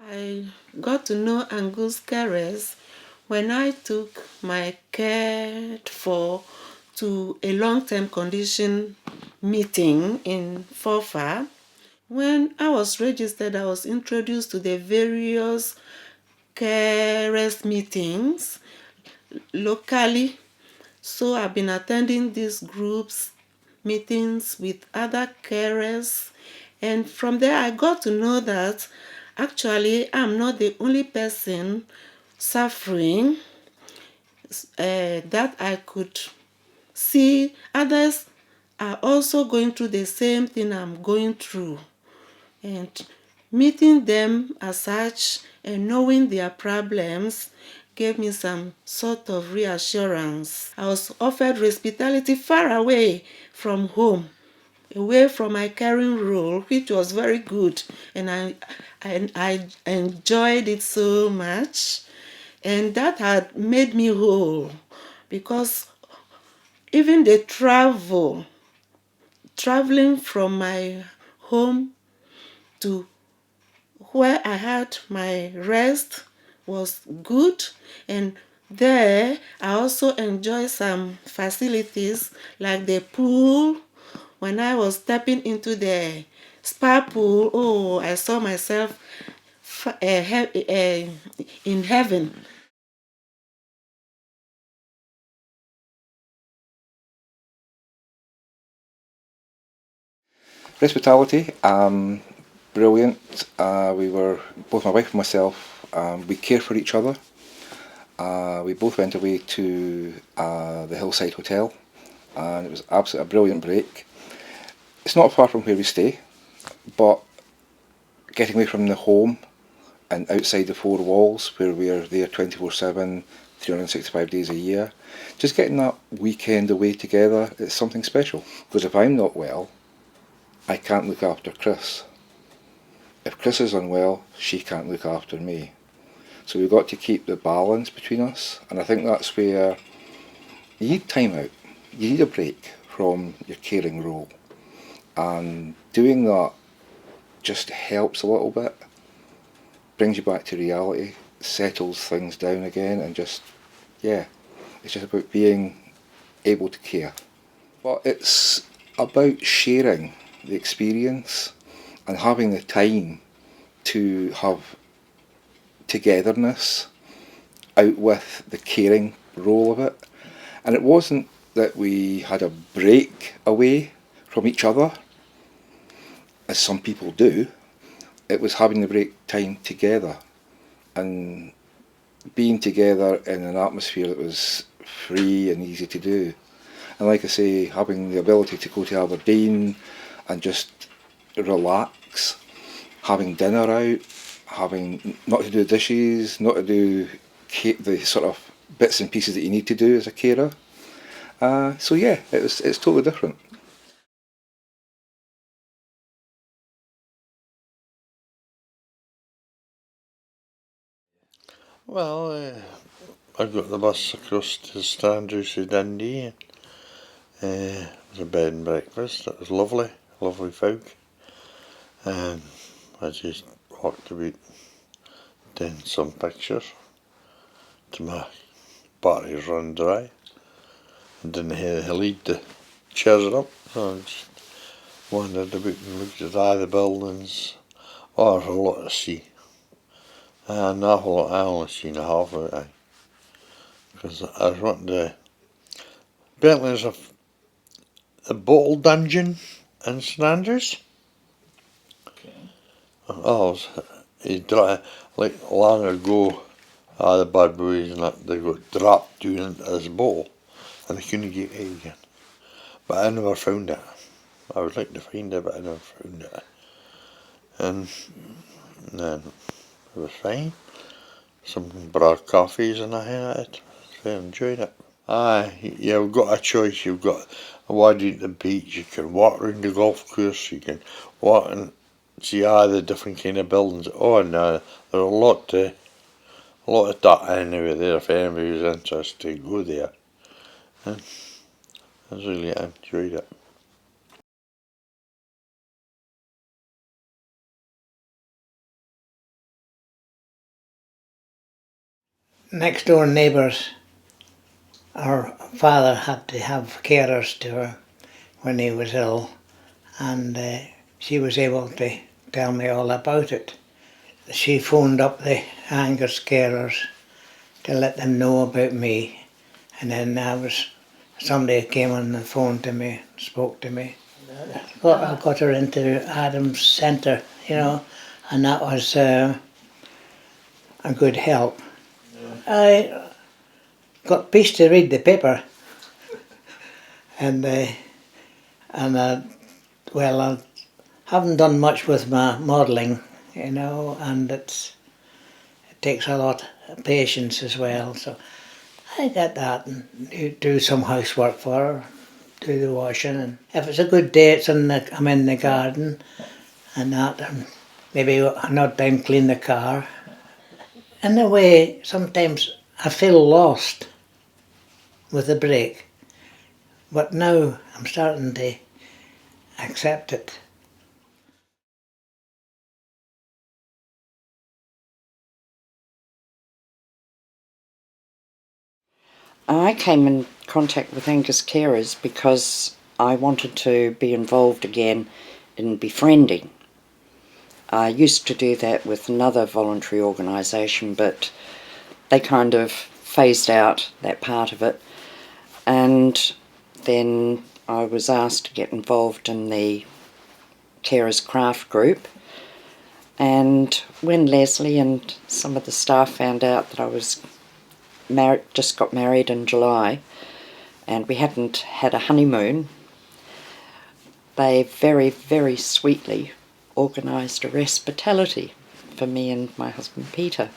I got to know Angus carers when I took my cared for to a long-term condition meeting in Fofa. When I was registered, I was introduced to the various carers meetings locally. So I've been attending these groups, meetings with other carers, and from there I got to know that actually I'm not the only person suffering, that I could see others are also going through the same thing I'm going through. And meeting them as such and knowing their problems gave me some sort of reassurance. I was offered respitality far away from home, away from my caring role, which was very good, and I enjoyed it so much, and that had made me whole, because even the traveling from my home to where I had my rest was good, and there I also enjoy some facilities like the pool. When I was stepping into the spa pool, oh, I saw myself in heaven. Respitality, brilliant. We were, both my wife and myself, we care for each other. We both went away to the Hillside Hotel, and it was absolutely a brilliant break. It's not far from where we stay, but getting away from the home and outside the four walls where we are there 24/7, 365 days a year, just getting that weekend away together, it's something special. Because if I'm not well, I can't look after Chris. If Chris is unwell, she can't look after me. So we've got to keep the balance between us, and I think that's where you need time out. You need a break from your caring role, and doing that just helps a little bit, brings you back to reality, settles things down again, and just, yeah, it's just about being able to care. But it's about sharing the experience and having the time to have togetherness out with the caring role of it. And it wasn't that we had a break away from each other, as some people do. It was having the break time together and being together in an atmosphere that was free and easy to do. And like I say, having the ability to go to Aberdeen and just relax, having dinner out, having not to do dishes, not to do the sort of bits and pieces that you need to do as a carer. So yeah, it's totally different. Well, I got the bus across to Andrews to Dundee. It was a bed and breakfast. It was lovely, lovely folk. I just walked about, taking some pictures to my batteries run dry. I didn't have to lead the chairs up, so I just wandered about and looked at all the buildings. Oh, there's a lot to see. An awful lot. I only seen a half of it, because I was wanting to. Apparently, there's a bottle dungeon in St Andrews. Oh, like long ago, all the bad boys and that, they got dropped down into this bottle and they couldn't get out again. But I never found it. I would like to find it, but I never found it. And then it was fine. Some brought coffees and I had it. So I enjoyed it. Aye, you've got a choice. You've got a wade at the beach. You can walk around the golf course. You can walk and see all the different kind of buildings. Oh no, there's a lot of that anyway there. If anybody's interested, go there. And I really enjoyed it. next door neighbours, our father had to have carers to her when he was ill, and she was able to tell me all about it. She phoned up the Angus carers to let them know about me, and then somebody came on the phone to me, spoke to me. I got her into Adams Centre, you know, and that was a good help. I got peace to read the paper, and well, I haven't done much with my modelling, you know, and it takes a lot of patience as well. So I get that and do some housework for her, do the washing, and if it's a good day, I'm in the garden and that, and maybe another time clean the car. In a way, sometimes I feel lost with the break, but now I'm starting to accept it. I came in contact with Angus Carers because I wanted to be involved again in befriending. I used to do that with another voluntary organisation, but they kind of phased out that part of it. And then I was asked to get involved in the Carers Craft Group. And when Leslie and some of the staff found out that I was just got married in July, and we hadn't had a honeymoon, they very, very sweetly organised a respitality for me and my husband Peter.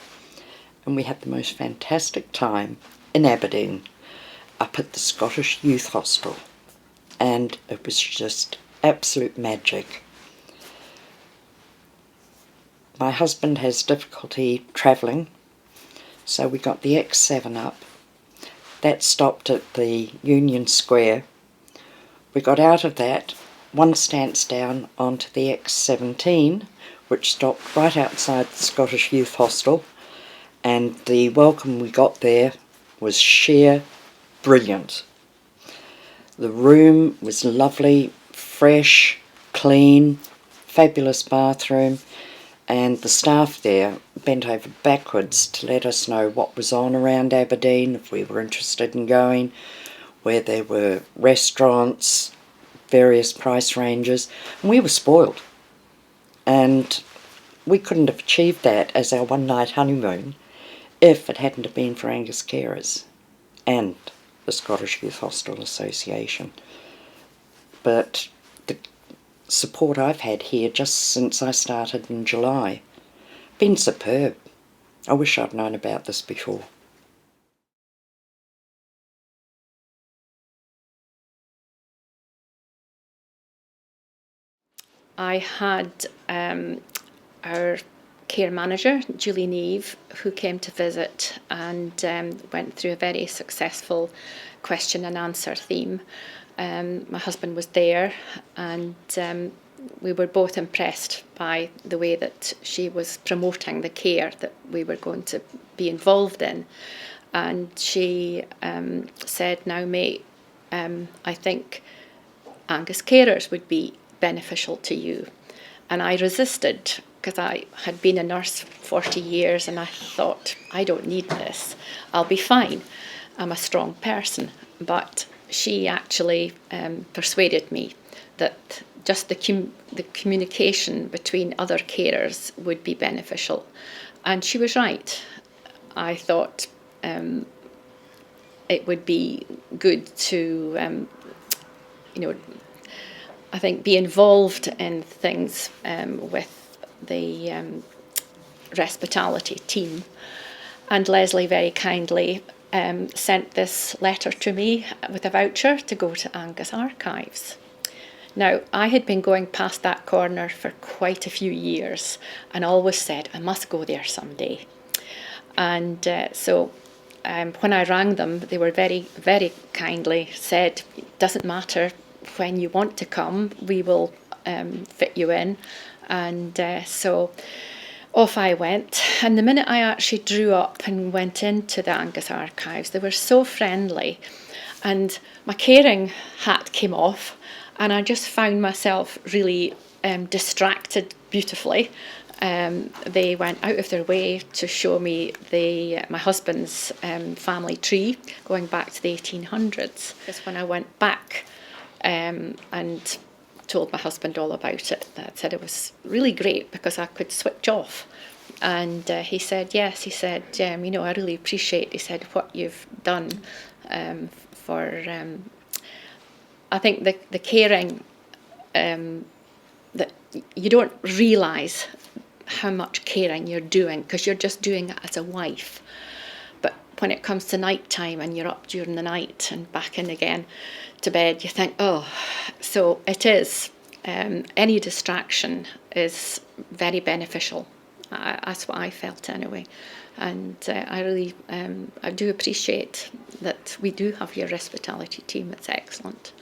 And we had the most fantastic time in Aberdeen, up at the Scottish Youth Hostel. And it was just absolute magic. My husband has difficulty travelling, so we got the X7 up. That stopped at the Union Square. We got out of that, one stance down onto the X17, which stopped right outside the Scottish Youth Hostel, and the welcome we got there was sheer brilliant. The room was lovely, fresh, clean, fabulous bathroom, and the staff there bent over backwards to let us know what was on around Aberdeen, if we were interested in going, where there were restaurants, various price ranges, and we were spoiled. And we couldn't have achieved that as our one-night honeymoon if it hadn't have been for Angus Carers and the Scottish Youth Hostel Association. But the support I've had here just since I started in July, been superb. I wish I'd known about this before. I had our care manager, Julie Neve, who came to visit and went through a very successful question and answer theme. My husband was there, and we were both impressed by the way that she was promoting the care that we were going to be involved in. And she said, "Now, mate, I think Angus Carers would be beneficial to you." And I resisted, because I had been a nurse for 40 years, and I thought, I don't need this. I'll be fine. I'm a strong person. But she actually persuaded me that just the communication between other carers would be beneficial. And she was right. I thought it would be good to, I think, be involved in things with the respitality team. And Leslie very kindly sent this letter to me with a voucher to go to Angus Archives. Now, I had been going past that corner for quite a few years and always said, I must go there someday. And so when I rang them, they were very, very kindly said, it doesn't matter when you want to come, we will fit you in. And so off I went. And the minute I actually drew up and went into the Angus archives, they were so friendly. And my caring hat came off, and I just found myself really distracted beautifully. They went out of their way to show me my husband's family tree going back to the 1800s. Just when I went back and told my husband all about it, I said it was really great because I could switch off. And he said, yes, he said, I really appreciate, he said, what you've done for, I think the caring, that you don't realise how much caring you're doing because you're just doing it as a wife. But when it comes to night time and you're up during the night and back in again to bed, you think, oh, so it is. Any distraction is very beneficial. That's what I felt anyway. And I really, I do appreciate that we do have your respitality team. It's excellent.